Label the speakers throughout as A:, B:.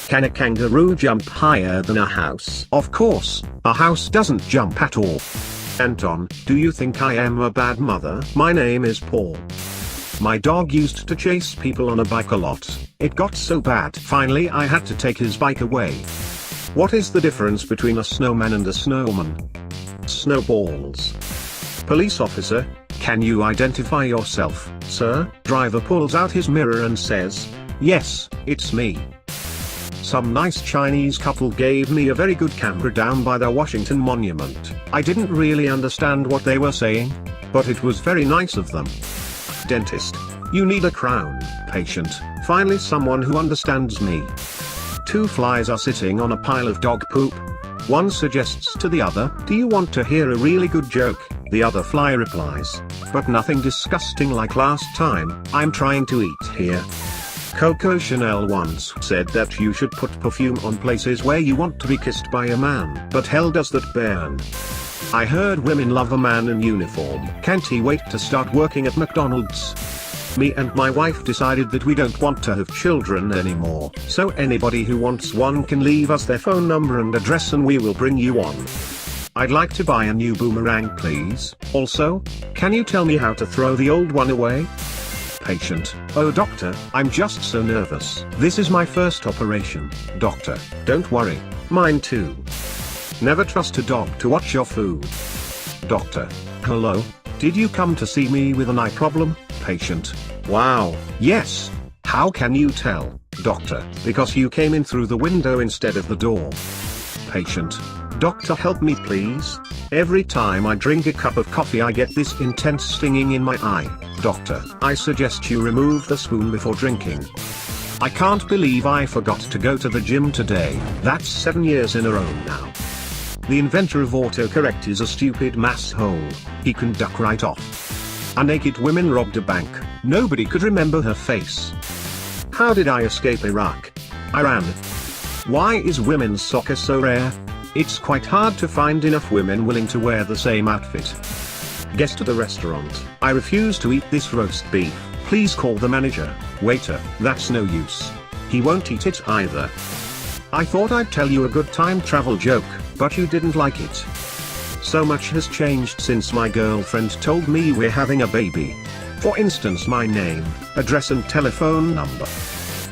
A: Can a kangaroo jump higher than a house? Of course, a house doesn't jump at all. Anton, do you think I am a bad mother? My name is Paul. My dog used to chase people on a bike a lot. It got so bad. Finally I had to take his bike away. What is the difference between a snowman and a snowman? Snowballs. Police officer, can you identify yourself, sir? Driver pulls out his mirror and says, yes, it's me. Some nice Chinese couple gave me a very good camera down by the Washington Monument. I didn't really understand what they were saying, but it was very nice of them. Dentist, you need a crown. Patient, finally someone who understands me. Two flies are sitting on a pile of dog poop. One suggests to the other, do you want to hear a really good joke? The other fly replies, but nothing disgusting like last time, I'm trying to eat here. Coco Chanel once said that you should put perfume on places where you want to be kissed by a man. But hell does that burn. I heard women love a man in uniform. Can't he wait to start working at McDonald's? Me and my wife decided that we don't want to have children anymore. So anybody who wants one can leave us their phone number and address and we will bring you one. I'd like to buy a new boomerang please. Also, can you tell me how to throw the old one away? Patient, oh doctor, I'm just so nervous. This is my first operation. Doctor, don't worry, mine too. Never trust a dog to watch your food. Doctor, hello, did you come to see me with an eye problem? Patient, wow, yes. How can you tell, doctor? Because you came in through the window instead of the door. Patient, doctor help me please. Every time I drink a cup of coffee I get this intense stinging in my eye. Doctor, I suggest you remove the spoon before drinking. I can't believe I forgot to go to the gym today. That's 7 years in a row now. The inventor of autocorrect is a stupid masshole. He can duck right off. A naked woman robbed a bank. Nobody could remember her face. How did I escape Iraq? Iran. Why is women's soccer so rare? It's quite hard to find enough women willing to wear the same outfit. Guest at the restaurant, I refuse to eat this roast beef, please call the manager. Waiter, that's no use. He won't eat it either. I thought I'd tell you a good time travel joke, but you didn't like it. So much has changed since my girlfriend told me we're having a baby. For instance, my name, address and telephone number.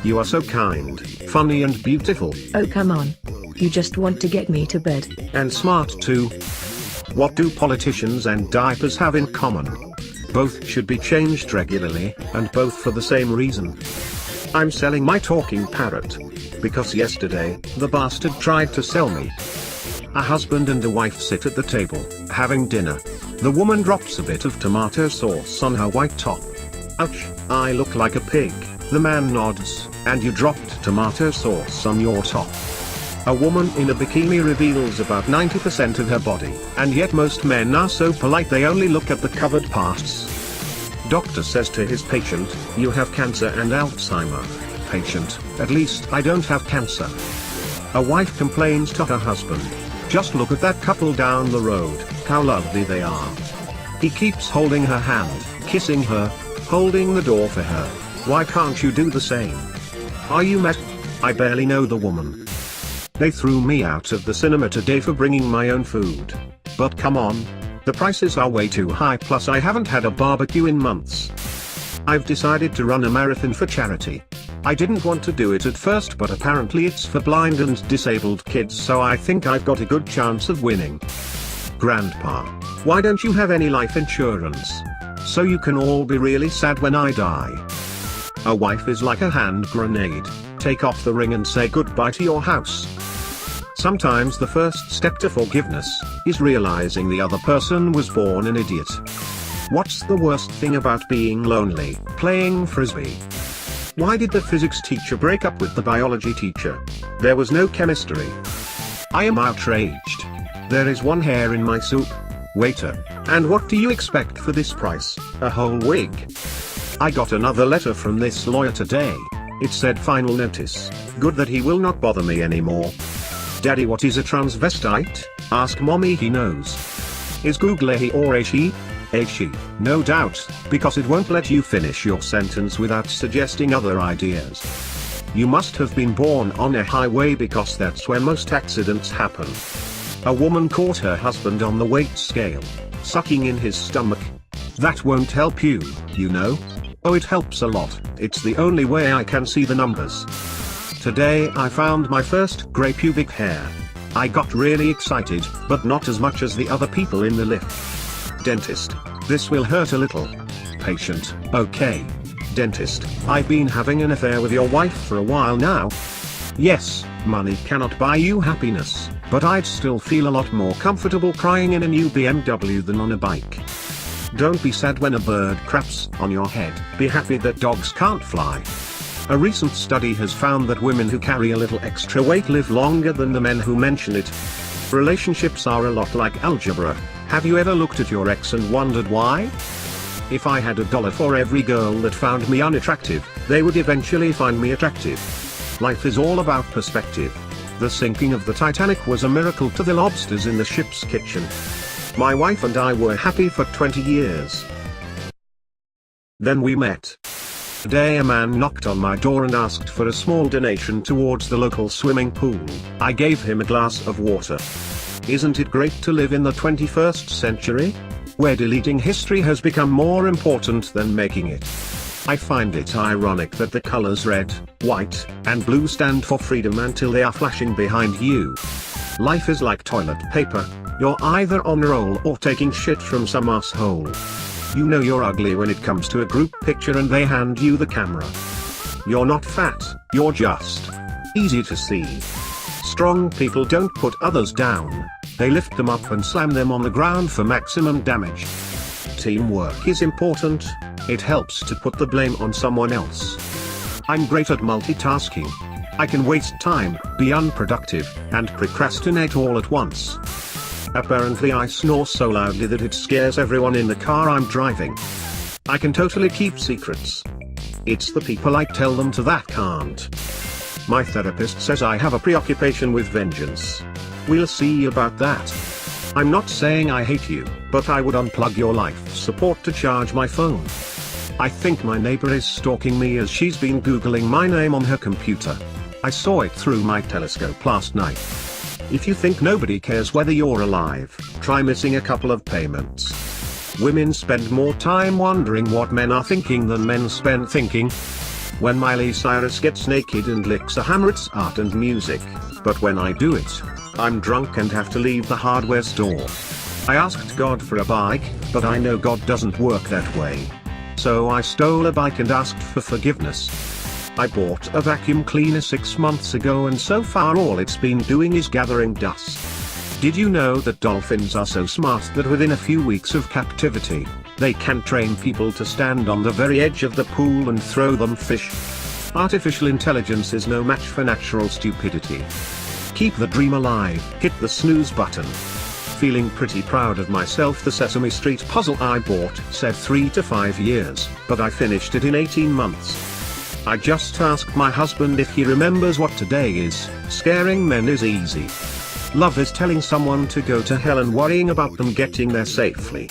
A: You are so kind, funny and beautiful.
B: Oh come on. You just want to get me to bed.
A: And smart too. What do politicians and diapers have in common? Both should be changed regularly, and both for the same reason. I'm selling my talking parrot. Because yesterday, the bastard tried to sell me. A husband and a wife sit at the table, having dinner. The woman drops a bit of tomato sauce on her white top. Ouch, I look like a pig. The man nods, and you dropped tomato sauce on your top. A woman in a bikini reveals about 90% of her body, and yet most men are so polite they only look at the covered parts. Doctor says to his patient, you have cancer and Alzheimer. Patient, at least I don't have cancer. A wife complains to her husband, just look at that couple down the road, how lovely they are. He keeps holding her hand, kissing her, holding the door for her. Why can't you do the same? Are you mad? I barely know the woman. They threw me out of the cinema today for bringing my own food. But come on. The prices are way too high, plus I haven't had a barbecue in months. I've decided to run a marathon for charity. I didn't want to do it at first, but apparently it's for blind and disabled kids, so I think I've got a good chance of winning. Grandpa, why don't you have any life insurance? So you can all be really sad when I die. A wife is like a hand grenade. Take off the ring and say goodbye to your house. Sometimes the first step to forgiveness is realizing the other person was born an idiot. What's the worst thing about being lonely? Playing frisbee. Why did the physics teacher break up with the biology teacher? There was no chemistry. I am outraged. There is one hair in my soup. Waiter, and what do you expect for this price? A whole wig. I got another letter from this lawyer today. It said final notice. Good that he will not bother me anymore. Daddy, what is a transvestite? Ask mommy, he knows. Is Google a he or a she? A she, no doubt, because it won't let you finish your sentence without suggesting other ideas. You must have been born on a highway because that's where most accidents happen. A woman caught her husband on the weight scale, sucking in his stomach. That won't help you, you know. Oh, it helps a lot. It's the only way I can see the numbers. Today I found my first grey pubic hair. I got really excited, but not as much as the other people in the lift. Dentist. This will hurt a little. Patient. Okay. Dentist. I've been having an affair with your wife for a while now. Yes, money cannot buy you happiness, but I'd still feel a lot more comfortable crying in a new BMW than on a bike. Don't be sad when a bird craps on your head. Be happy that dogs can't fly. A recent study has found that women who carry a little extra weight live longer than the men who mention it. Relationships are a lot like algebra. Have you ever looked at your ex and wondered why? If I had $1 for every girl that found me unattractive, they would eventually find me attractive. Life is all about perspective. The sinking of the Titanic was a miracle to the lobsters in the ship's kitchen. My wife and I were happy for 20 years. Then we met. Today a man knocked on my door and asked for a small donation towards the local swimming pool. I gave him a glass of water. Isn't it great to live in the 21st century? Where deleting history has become more important than making it. I find it ironic that the colors red, white, and blue stand for freedom until they are flashing behind you. Life is like toilet paper. You're either on a roll or taking shit from some asshole. You know you're ugly when it comes to a group picture and they hand you the camera. You're not fat, you're just easy to see. Strong people don't put others down, they lift them up and slam them on the ground for maximum damage. Teamwork is important, it helps to put the blame on someone else. I'm great at multitasking. I can waste time, be unproductive, and procrastinate all at once. Apparently I snore so loudly that it scares everyone in the car I'm driving. I can totally keep secrets. It's the people I tell them to that can't. My therapist says I have a preoccupation with vengeance. We'll see about that. I'm not saying I hate you, but I would unplug your life support to charge my phone. I think my neighbor is stalking me as she's been Googling my name on her computer. I saw it through my telescope last night. If you think nobody cares whether you're alive, try missing a couple of payments. Women spend more time wondering what men are thinking than men spend thinking. When Miley Cyrus gets naked and licks a hammer, it's art and music, but when I do it, I'm drunk and have to leave the hardware store. I asked God for a bike, but I know God doesn't work that way. So I stole a bike and asked for forgiveness. I bought a vacuum cleaner 6 months ago and so far all it's been doing is gathering dust. Did you know that dolphins are so smart that within a few weeks of captivity, they can train people to stand on the very edge of the pool and throw them fish? Artificial intelligence is no match for natural stupidity. Keep the dream alive, hit the snooze button. Feeling pretty proud of myself. The Sesame Street puzzle I bought said 3 to 5 years, but I finished it in 18 months. I just asked my husband if he remembers what today is. Scaring men is easy. Love is telling someone to go to hell and worrying about them getting there safely.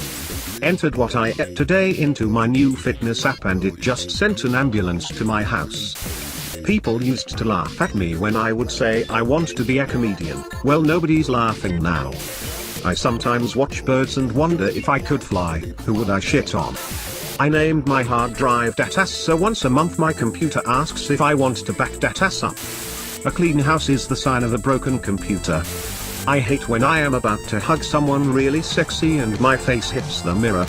A: Entered what I ate today into my new fitness app and it just sent an ambulance to my house. People used to laugh at me when I would say I want to be a comedian. Well, nobody's laughing now. I sometimes watch birds and wonder if I could fly, who would I shit on? I named my hard drive Datas, so once a month my computer asks if I want to back Datas up. A clean house is the sign of a broken computer. I hate when I am about to hug someone really sexy and my face hits the mirror.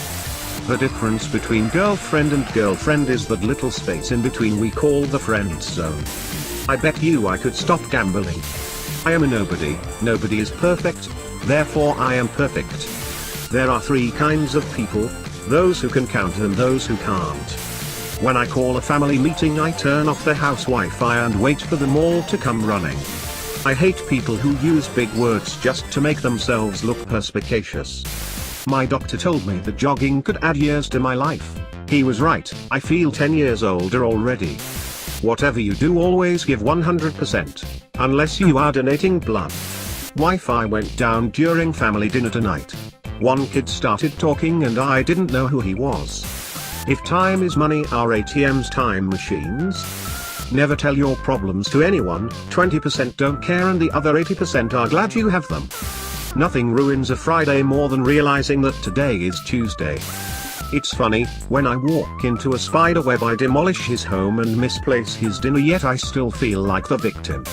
A: The difference between girlfriend and girlfriend is that little space in between we call the friend zone. I bet you I could stop gambling. I am a nobody, nobody is perfect, therefore I am perfect. There are 3 kinds of people, those who can count and those who can't. When I call a family meeting I turn off the house Wi-Fi and wait for them all to come running. I hate people who use big words just to make themselves look perspicacious. My doctor told me that jogging could add years to my life. He was right, I feel 10 years older already. Whatever you do, always give 100%, unless you are donating blood. Wi-Fi went down during family dinner tonight. One kid started talking and I didn't know who he was. If time is money, are ATMs time machines? Never tell your problems to anyone, 20% don't care and the other 80% are glad you have them. Nothing ruins a Friday more than realizing that today is Tuesday. It's funny, when I walk into a spider web I demolish his home and misplace his dinner, yet I still feel like the victim.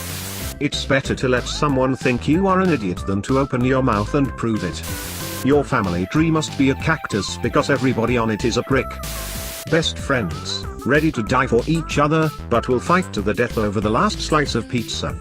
A: It's better to let someone think you are an idiot than to open your mouth and prove it. Your family tree must be a cactus because everybody on it is a prick. Best friends, ready to die for each other, but will fight to the death over the last slice of pizza.